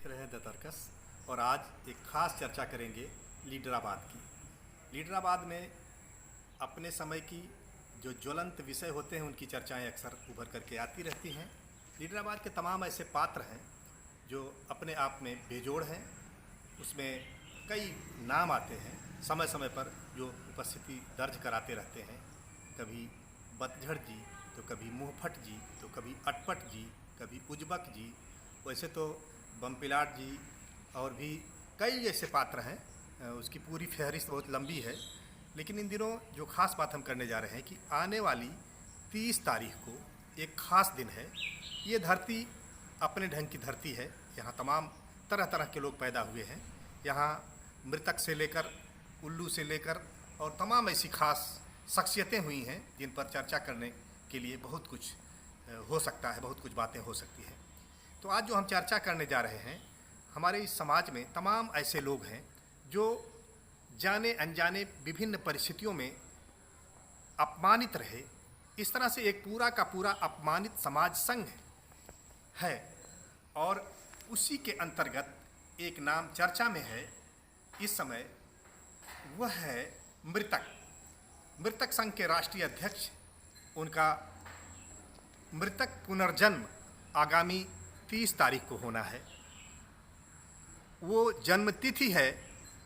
देख रहे हैं द तर्कस और आज एक ख़ास चर्चा करेंगे लीडराबाद की। लीडराबाद में अपने समय की जो ज्वलंत विषय होते हैं उनकी चर्चाएं अक्सर उभर करके आती रहती हैं। लीडराबाद के तमाम ऐसे पात्र हैं जो अपने आप में बेजोड़ हैं। उसमें कई नाम आते हैं समय समय पर जो उपस्थिति दर्ज कराते रहते हैं। कभी बतझड़ जी, तो कभी मुहफट जी, तो कभी अटपट जी, कभी उजबक जी। वैसे तो बमपिलाट जी और भी कई ऐसे पात्र हैं। उसकी पूरी फहरिस्त बहुत लंबी है, लेकिन इन दिनों जो ख़ास बात हम करने जा रहे हैं कि आने वाली 30 तारीख को एक ख़ास दिन है। ये धरती अपने ढंग की धरती है। यहाँ तमाम तरह तरह के लोग पैदा हुए हैं। यहाँ मृतक से लेकर उल्लू से लेकर और तमाम ऐसी ख़ास शख्सियतें हुई हैं जिन पर चर्चा करने के लिए बहुत कुछ हो सकता है, बहुत कुछ बातें हो सकती हैं। तो आज जो हम चर्चा करने जा रहे हैं, हमारे इस समाज में तमाम ऐसे लोग हैं जो जाने अनजाने विभिन्न परिस्थितियों में अपमानित रहे। इस तरह से एक पूरा का पूरा अपमानित समाज संघ है और उसी के अंतर्गत एक नाम चर्चा में है इस समय। वह है मृतक संघ के राष्ट्रीय अध्यक्ष। उनका मृतक पुनर्जन्म आगामी 30 तारीख को होना है। वो जन्म तिथि है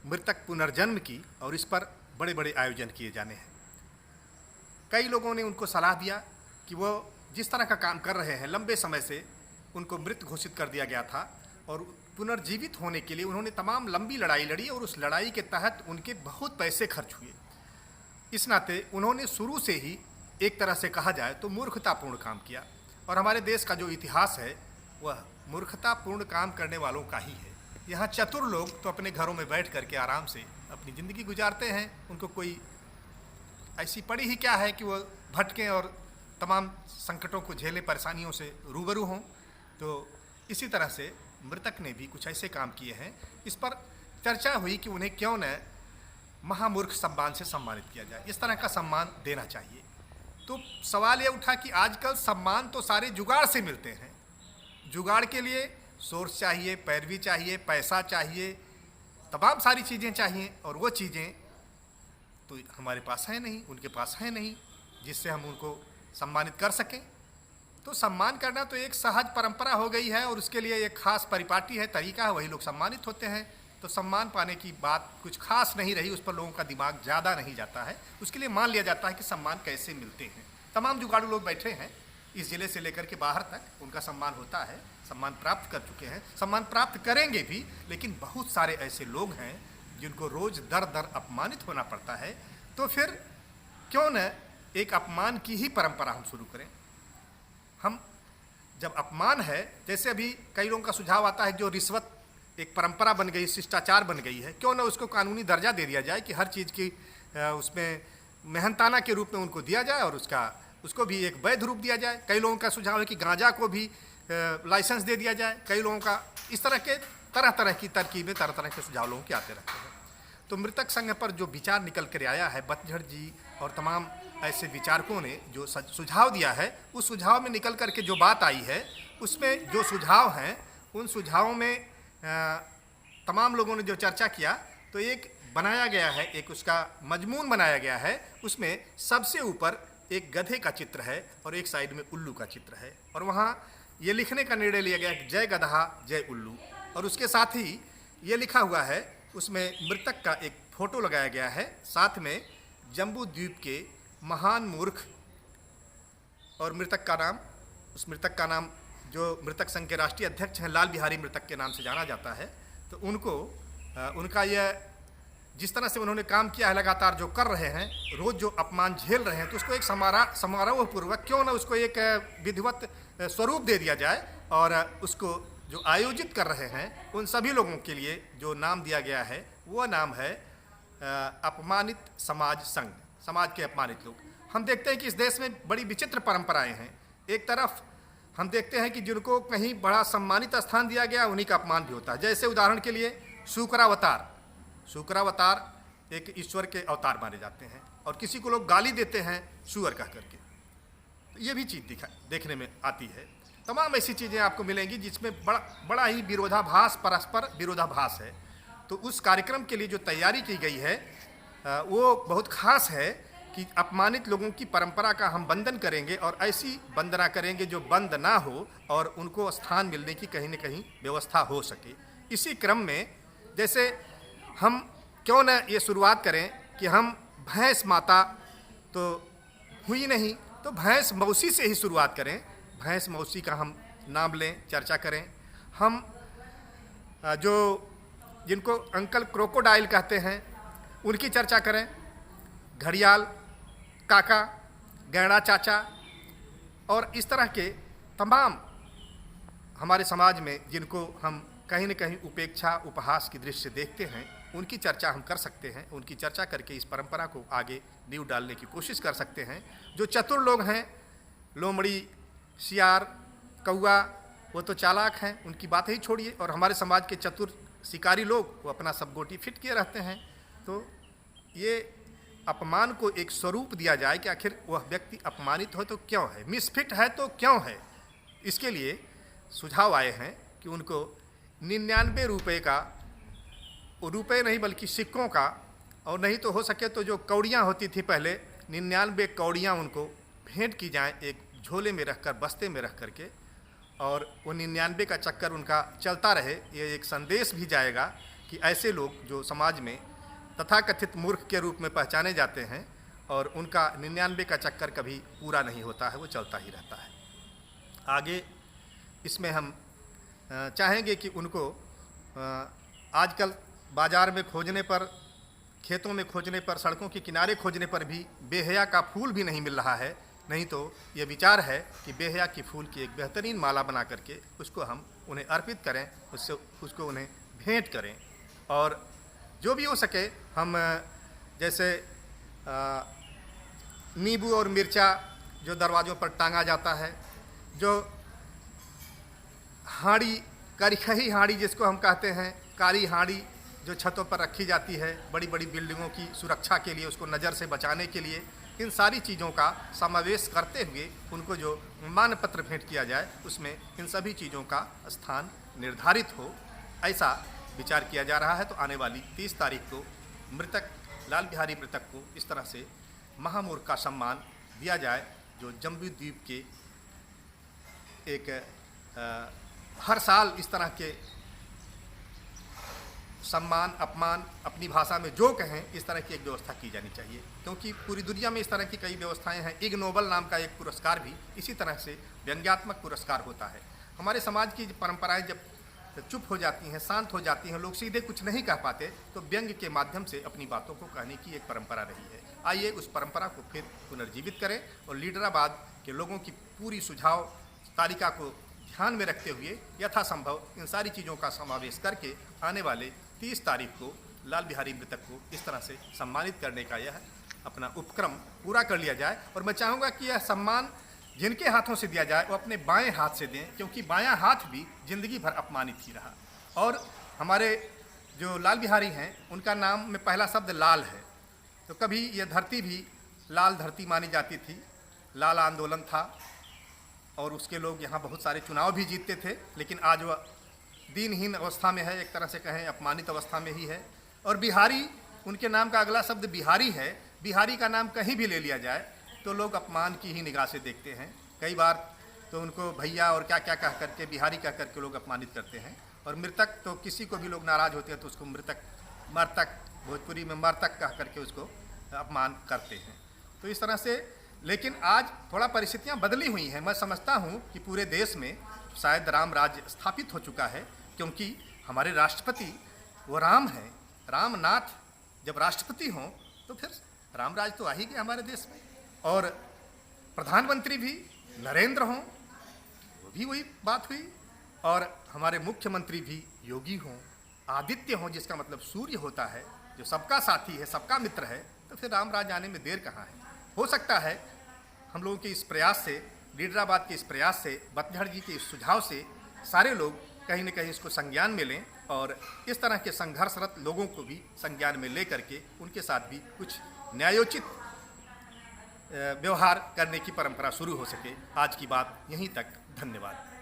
मृतक पुनर्जन्म की और इस पर बड़े बड़े आयोजन किए जाने हैं। कई लोगों ने उनको सलाह दिया कि वो जिस तरह का काम कर रहे हैं, लंबे समय से उनको मृत घोषित कर दिया गया था और पुनर्जीवित होने के लिए उन्होंने तमाम लंबी लड़ाई लड़ी और उस लड़ाई के तहत उनके बहुत पैसे खर्च हुए। इस नाते उन्होंने शुरू से ही एक तरह से कहा जाए तो मूर्खतापूर्ण काम किया और हमारे देश का जो इतिहास है वह मूर्खतापूर्ण काम करने वालों का ही है। यहाँ चतुर लोग तो अपने घरों में बैठ करके आराम से अपनी ज़िंदगी गुजारते हैं। उनको कोई ऐसी पड़ी ही क्या है कि वो भटकें और तमाम संकटों को झेले, परेशानियों से रूबरू हों। तो इसी तरह से मृतक ने भी कुछ ऐसे काम किए हैं। इस पर चर्चा हुई कि उन्हें क्यों न महामूर्ख सम्मान से सम्मानित किया जाए, इस तरह का सम्मान देना चाहिए। तो सवाल ये उठा कि आजकल सम्मान तो सारे जुगाड़ से मिलते हैं। जुगाड़ के लिए सोर्स चाहिए, पैरवी चाहिए, पैसा चाहिए, तमाम सारी चीज़ें चाहिए और वो चीज़ें तो हमारे पास है नहीं, उनके पास है नहीं जिससे हम उनको सम्मानित कर सकें। तो सम्मान करना तो एक सहज परंपरा हो गई है और उसके लिए एक खास परिपाटी है, तरीका है, वही लोग सम्मानित होते हैं। तो सम्मान पाने की बात कुछ खास नहीं रही, उस पर लोगों का दिमाग ज़्यादा नहीं जाता है। उसके लिए मान लिया जाता है कि सम्मान कैसे मिलते हैं। तमाम जुगाड़ू लोग बैठे हैं इस ज़िले से लेकर के बाहर तक, उनका सम्मान होता है, सम्मान प्राप्त कर चुके हैं, सम्मान प्राप्त करेंगे भी। लेकिन बहुत सारे ऐसे लोग हैं जिनको रोज़ दर दर अपमानित होना पड़ता है। तो फिर क्यों न एक अपमान की ही परंपरा हम शुरू करें। हम जब अपमान है, जैसे अभी कई लोगों का सुझाव आता है जो रिश्वत एक परंपरा बन गई, शिष्टाचार बन गई है, क्यों ना उसको कानूनी दर्जा दे दिया जाए कि हर चीज़ की उसमें मेहनताना के रूप में उनको दिया जाए और उसको भी एक वैध रूप दिया जाए। कई लोगों का सुझाव है कि गांजा को भी लाइसेंस दे दिया जाए। कई लोगों का इस तरह के तरह तरह की तरकीबें, तरह तरह के सुझाव लोगों के आते रहते हैं। तो मृतक संघ पर जो विचार निकल कर आया है, बतझड़ जी और तमाम ऐसे विचारकों ने जो सुझाव दिया है, उस सुझाव में निकल कर के जो बात आई है, उसमें जो सुझाव हैं उन सुझावों में तमाम लोगों ने जो चर्चा किया तो एक बनाया गया है, एक उसका मजमून बनाया गया है। उसमें सबसे ऊपर एक गधे का चित्र है और एक साइड में उल्लू का चित्र है और वहाँ ये लिखने का निर्णय लिया गया कि जय गधा जय उल्लू। और उसके साथ ही ये लिखा हुआ है, उसमें मृतक का एक फ़ोटो लगाया गया है, साथ में जम्बू द्वीप के महान मूर्ख और मृतक का नाम, उस मृतक का नाम जो मृतक संघ के राष्ट्रीय अध्यक्ष हैं लाल बिहारी मृतक के नाम से जाना जाता है। तो उनको उनका यह जिस तरह से उन्होंने काम किया है, लगातार जो कर रहे हैं, रोज़ जो अपमान झेल रहे हैं, तो उसको एक समारोह पूर्वक क्यों ना उसको एक विधिवत स्वरूप दे दिया जाए। और उसको जो आयोजित कर रहे हैं उन सभी लोगों के लिए जो नाम दिया गया है वो नाम है अपमानित समाज संघ, समाज के अपमानित लोग। हम देखते हैं कि इस देश में बड़ी विचित्र परंपराएं हैं। एक तरफ हम देखते हैं कि जिनको कहीं बड़ा सम्मानित स्थान दिया गया उन्हीं का अपमान भी होता है। जैसे उदाहरण के लिए शुक्रावतार एक ईश्वर के अवतार माने जाते हैं और किसी को लोग गाली देते हैं सुअर कह करके। तो ये भी चीज़ देखने में आती है। तमाम ऐसी चीज़ें आपको मिलेंगी जिसमें बड़ा ही विरोधाभास, परस्पर विरोधाभास है। तो उस कार्यक्रम के लिए जो तैयारी की गई है वो बहुत खास है कि अपमानित लोगों की परंपरा का हम वंदन करेंगे और ऐसी वंदना करेंगे जो बंद ना हो और उनको स्थान मिलने की कहीं न कहीं व्यवस्था हो सके। इसी क्रम में जैसे हम क्यों न ये शुरुआत करें कि हम भैंस माता तो हुई नहीं, तो भैंस मौसी से ही शुरुआत करें। भैंस मौसी का हम नाम लें, चर्चा करें। हम जो जिनको अंकल क्रोकोडाइल कहते हैं उनकी चर्चा करें। घड़ियाल काका, गैंडा चाचा और इस तरह के तमाम हमारे समाज में जिनको हम कहीं न कहीं उपेक्षा, उपहास की दृष्टि से देखते हैं, उनकी चर्चा हम कर सकते हैं। उनकी चर्चा करके इस परंपरा को आगे नींव डालने की कोशिश कर सकते हैं। जो चतुर लोग हैं, लोमड़ी, सियार, कौआ, वो तो चालाक हैं, उनकी बात ही छोड़िए। और हमारे समाज के चतुर शिकारी लोग वो अपना सब गोटी फिट किए रहते हैं। तो ये अपमान को एक स्वरूप दिया जाए कि आखिर वह व्यक्ति अपमानित हो तो क्यों है, मिसफिट है तो क्यों है। इसके लिए सुझाव आए हैं कि उनको 99 रुपये का, रुपये नहीं बल्कि सिक्कों का, और नहीं तो हो सके तो जो कौड़ियाँ होती थी पहले, 99 कौड़ियाँ उनको भेंट की जाएं, एक झोले में रखकर, बस्ते में रख करके, और वो 99 का चक्कर उनका चलता रहे। ये एक संदेश भी जाएगा कि ऐसे लोग जो समाज में तथाकथित मूर्ख के रूप में पहचाने जाते हैं और उनका 99 का चक्कर कभी पूरा नहीं होता है, वो चलता ही रहता है। आगे इसमें हम चाहेंगे कि उनको आजकल बाज़ार में खोजने पर, खेतों में खोजने पर, सड़कों के किनारे खोजने पर भी बेहया का फूल भी नहीं मिल रहा है। नहीं तो ये विचार है कि बेहया की फूल की एक बेहतरीन माला बना करके उसको हम उन्हें अर्पित करें, उससे उसको उन्हें भेंट करें। और जो भी हो सके हम जैसे नींबू और मिर्चा जो दरवाज़ों पर टांगा जाता है, जो हाँड़ी, करिखही हाँड़ी जिसको हम कहते हैं, काली हाँड़ी जो छतों पर रखी जाती है बड़ी बड़ी बिल्डिंगों की सुरक्षा के लिए, उसको नज़र से बचाने के लिए, इन सारी चीज़ों का समावेश करते हुए उनको जो मान पत्र भेंट किया जाए उसमें इन सभी चीज़ों का स्थान निर्धारित हो, ऐसा विचार किया जा रहा है। तो आने वाली 30 तारीख को मृतक लाल बिहारी मृतक को इस तरह से महामूर्ख का सम्मान दिया जाए, जो जम्बू द्वीप के एक हर साल इस तरह के सम्मान, अपमान, अपनी भाषा में जो कहें, इस तरह की एक व्यवस्था की जानी चाहिए। क्योंकि पूरी दुनिया में इस तरह की कई व्यवस्थाएं हैं। इग नोबल नाम का एक पुरस्कार भी इसी तरह से व्यंग्यात्मक पुरस्कार होता है। हमारे समाज की परंपराएं जब चुप हो जाती हैं, शांत हो जाती हैं, लोग सीधे कुछ नहीं कह पाते, तो व्यंग्य के माध्यम से अपनी बातों को कहने की एक परंपरा रही है। आइए उस परंपरा को फिर पुनर्जीवित करें और लीडराबाद के लोगों की पूरी सुझाव तालिका को ध्यान में रखते हुए यथासंभव इन सारी चीज़ों का समावेश करके आने वाले 30 तारीख को लाल बिहारी मृतक को इस तरह से सम्मानित करने का यह अपना उपक्रम पूरा कर लिया जाए। और मैं चाहूँगा कि यह सम्मान जिनके हाथों से दिया जाए वो अपने बाएं हाथ से दें, क्योंकि बायां हाथ भी जिंदगी भर अपमानित ही रहा। और हमारे जो लाल बिहारी हैं उनका नाम में पहला शब्द लाल है, तो कभी यह धरती भी लाल धरती मानी जाती थी। लाल आंदोलन था और उसके लोग यहाँ बहुत सारे चुनाव भी जीतते थे, लेकिन आज वह दीनहीन अवस्था में है, एक तरह से कहें अपमानित अवस्था में ही है। और बिहारी, उनके नाम का अगला शब्द बिहारी है। बिहारी का नाम कहीं भी ले लिया जाए तो लोग अपमान की ही निगाह से देखते हैं। कई बार तो उनको भैया और क्या क्या कह करके, बिहारी कह करके लोग अपमानित करते हैं। और मृतक तो किसी को भी लोग नाराज़ होते हैं तो उसको मृतक, मर्तक, भोजपुरी में मर्तक कह करके उसको अपमान करते हैं। तो इस तरह से, लेकिन आज थोड़ा परिस्थितियाँ बदली हुई हैं। मैं समझता हूँ कि पूरे देश में शायद राम राज्य स्थापित हो चुका है, क्योंकि हमारे राष्ट्रपति वो राम हैं। रामनाथ जब राष्ट्रपति हों तो फिर राम राज तो आ ही गया हमारे देश में। और प्रधानमंत्री भी नरेंद्र हों, वो भी वही बात हुई। और हमारे मुख्यमंत्री भी योगी हों, आदित्य हों, जिसका मतलब सूर्य होता है, जो सबका साथी है, सबका मित्र है, तो फिर राम राज आने में देर कहाँ है। हो सकता है हम लोगों के इस प्रयास से, लीडराबाद के इस प्रयास से, बतझड़ जी के इस सुझाव से सारे लोग कहीं न कहीं इसको संज्ञान में लें और इस तरह के संघर्षरत लोगों को भी संज्ञान में ले करके उनके साथ भी कुछ न्यायोचित व्यवहार करने की परंपरा शुरू हो सके। आज की बात यहीं तक। धन्यवाद।